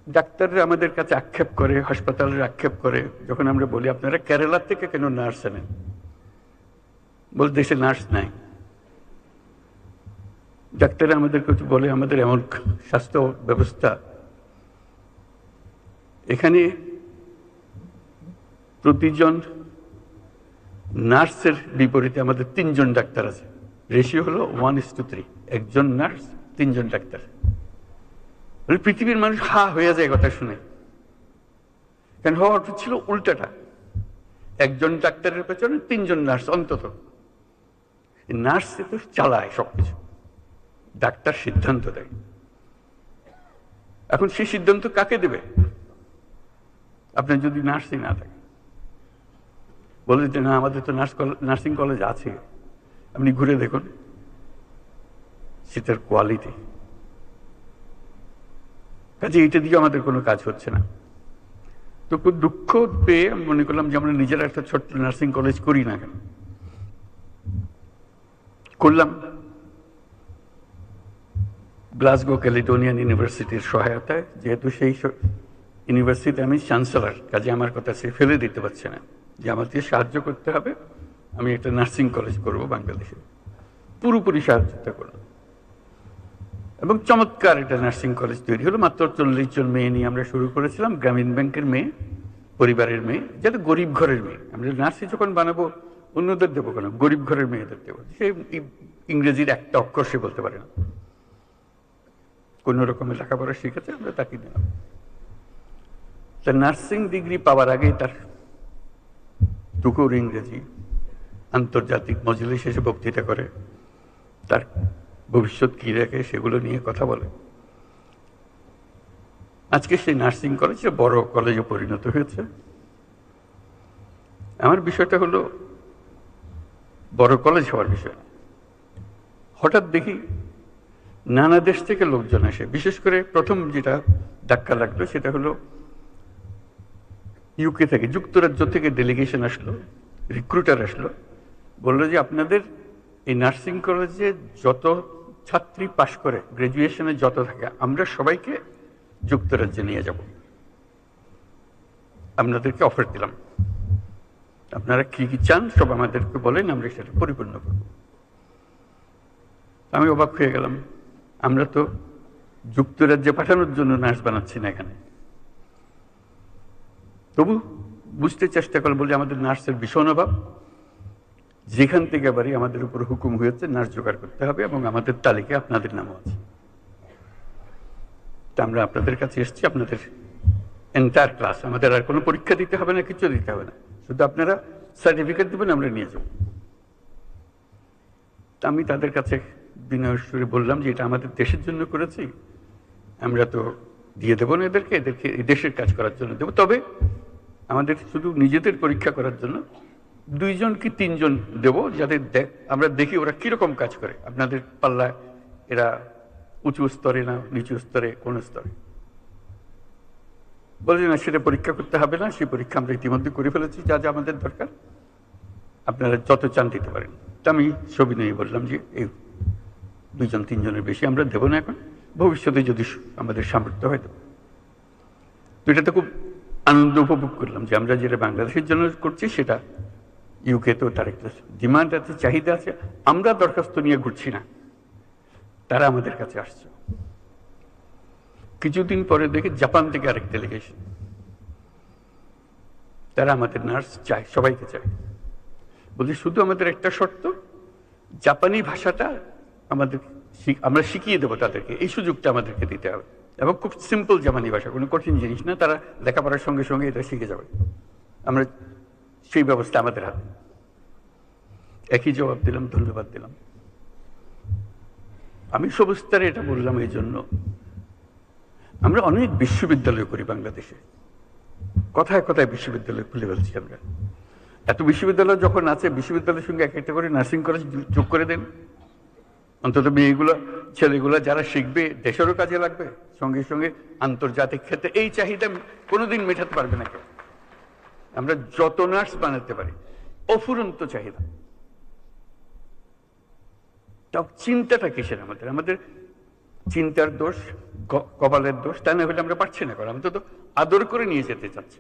ডাক্তাররা আমাদের কাছে আক্ষেপ করে, হাসপাতালের আক্ষেপ করে, যখন আমরা বলি আপনারা কেরালা থেকে কেন নার্স আনেন, বল দেশে নার্স নাই। ডাক্তাররা আমাদেরকে বলে আমাদের এমন স্বাস্থ্য ব্যবস্থা, এখানে প্রতিজন নার্সের বিপরীতে আমাদের 3 জন ডাক্তার আছে। রেশিও হলো 1:3, একজন নার্স 3 জন ডাক্তার। পৃথিবীর মানুষ হা হয়ে যায় কথা শুনে, কারণ হওয়া উচিত ছিল উল্টাটা, একজন ডাক্তারের পেছনে 3 জন নার্স অন্তত। নার্স তো চালায় সবকিছু, ডাক্তার সিদ্ধান্ত দেয়। এখন সেই সিদ্ধান্ত কাকে দেবে? আপনার যদি নার্সই না থাকে, বলে যে না আমাদের তো নার্সিং কলেজ আছে, আপনি ঘুরে দেখুন সেটার কোয়ালিটি। কাজে এটা দিয়ে আমাদের কোনো কাজ হচ্ছে না। তো খুব দুঃখ পেয়ে মনে করলাম যে আমরা নিজেরা একটা ছোট্ট নার্সিং কলেজ করি না কেন। করলাম গ্লাসগো ক্যালিডোনিয়ান ইউনিভার্সিটির সহায়তায়। যেহেতু সেই ইউনিভার্সিটি আমি চ্যান্সেলর, কাজে আমার কথা সে ফেলে দিতে পারছে না যে আমাকে সাহায্য করতে হবে, আমি একটা নার্সিং কলেজ করব বাংলাদেশে। পুরোপুরি সাহায্যতা করলাম এবং চমৎকার একটা নার্সিং কলেজ তৈরি হলো। মাত্র 40 জন মেয়ে নিয়ে আমরা শুরু করেছিলাম, গ্রামীণ ব্যাংকের মেয়ে, পরিবারের মেয়ে, যাতে গরিব ঘরের মেয়ে। আমরা নার্সি যখন বানাবো অন্যদের দেবো কেন, গরিব ঘরের মেয়েদের দেবো। সে ইংরেজির একটা অক্ষর সে বলতে পারে না, কোন রকমের লেখাপড়া শিখেছে, আমরা তাকে দিলাম। তার নার্সিং ডিগ্রি পাওয়ার আগেই তার টুকুর ইংরেজি, আন্তর্জাতিক মজলিসে এসে বক্তৃতা করে, তার ভবিষ্যৎ কি রেখে সেগুলো নিয়ে কথা বলে। আজকে সেই নার্সিং কলেজ বড় কলেজে পরিণত হয়েছে। আমার বিষয়টা হলো বড় কলেজ হওয়ার বিষয়। হঠাৎ দেখি নানা দেশ থেকে লোকজন আসে। বিশেষ করে প্রথম যেটা ধাক্কা লাগলো সেটা হলো ইউকে থেকে, যুক্তরাজ্য থেকে ডেলিগেশন আসলো, রিক্রুটার আসলো, বললো যে আপনাদের এই নার্সিং কলেজে যত ছাত্রী পাশ করে, গ্রাজুয়েশনে যত থাকে, আমরা সবাইকে যুক্তরাজ্যে নিয়ে যাব, আপনাদেরকে অফার দিলাম, আপনারা কি কি চান সব আমাদেরকে বলেন, আমরা সেটা পরিপূর্ণ করব। আমি অবাক হয়ে গেলাম, আমরা তো যুক্তরাজ্যে পাঠানোর জন্য নার্স বানাচ্ছি না এখানে। তবু বুঝতে চেষ্টা করে বলি আমাদের নার্সের ভীষণ অভাব, যেখান থেকে বাড়ি আমাদের উপর হুকুম হয়েছে নার্স জোগাড় করতে হবে এবং আমাদের তালিকায় আপনাদের নামও আছে। তা আমরা আপনাদের কাছে এসেছি, আপনাদের এন্টায়ার ক্লাস, আমাদের আর কোনো পরীক্ষা দিতে হবে না, কিছু দিতে হবে না, শুধু আপনারা সার্টিফিকেট দেবেন, আমরা নিয়ে যাব। তা আমি তাদের কাছে বিনয়ের সুরে বললাম যে এটা আমাদের দেশের জন্য করেছি, আমরা তো দিয়ে দেবো না এদেরকে, এদেরকে এই দেশের কাজ করার জন্য দেবো, তবে আমাদের শুধু নিজেদের পরীক্ষা করার জন্য 2 জন কি 3 জন দেবো, যাতে আমরা দেখি ওরা কিরকম কাজ করে, আপনাদের পাল্লায় এরা উঁচু স্তরে না নিচু স্তরে, কোন স্তরে। বলে না সেটা পরীক্ষা করতে হবে না, সেই পরীক্ষা আমরা ইতিমধ্যে করে ফেলেছি, যা যা আমাদের দরকার আপনারা যত চান দিতে পারেন। তা আমি সবিনয়ে বললাম যে এই 2 জন 3 জনের বেশি আমরা দেবো না, এখন ভবিষ্যতে যদি আমাদের সামর্থ্য হয় দেবো। তো এটাতে খুব আনন্দ উপভোগ করলাম যে আমরা যেটা বাংলাদেশের জন্য করছি সেটা ইউকে তো তার একটা ডিমান্ড আছে, চাহিদা আছে, আমরা দরখাস্ত নিয়ে ঘুরছি না, তারা আমাদের কাছে আসছে। কিছুদিন পরে দেখি জাপান থেকে আরেক ডেলিগেশন, তারা আমাদের নার্স চায়, সবাইকে চায়। বলছি শুধু আমাদের একটা শর্ত, জাপানি ভাষাটা আমাদের আমরা শিখিয়ে দেবো তাদেরকে, এই সুযোগটা আমাদেরকে দিতে হবে, এবং খুব সিম্পল জাপানি ভাষা, কোনো কঠিন জিনিস না, তারা লেখাপড়ার সঙ্গে সঙ্গে এটা শিখে যাবে, আমরা সেই ব্যবস্থা আমাদের হাতে। একই জবাব দিলাম, ধন্যবাদ দিলাম। আমি সবিস্তারে এটা বললাম এই জন্য, আমরা অনেক বিশ্ববিদ্যালয় করি বাংলাদেশে, কথায় কথায় বিশ্ববিদ্যালয় খুলে ফেলছি আমরা। এত বিশ্ববিদ্যালয় যখন আছে, বিশ্ববিদ্যালয়ের সঙ্গে এক একটা করে নার্সিং কলেজ যোগ করে দেন, অন্তত মেয়েগুলো ছেলেগুলো যারা শিখবে দেশেরও কাজে লাগবে, সঙ্গে সঙ্গে আন্তর্জাতিক ক্ষেত্রে এই চাহিদা কোনোদিন মেটাতে পারবে না কেউ। আমরা যত নার্স বানাতে পারি, অফুরন্ত চাহিদা। তাও চিন্তাটা কিসের আমাদের? আমাদের চিন্তার দোষ, কপালের দোষ, তাই না হলে আমরা পারছি না করা। আমি তো আদর করে নিয়ে যেতে চাচ্ছি।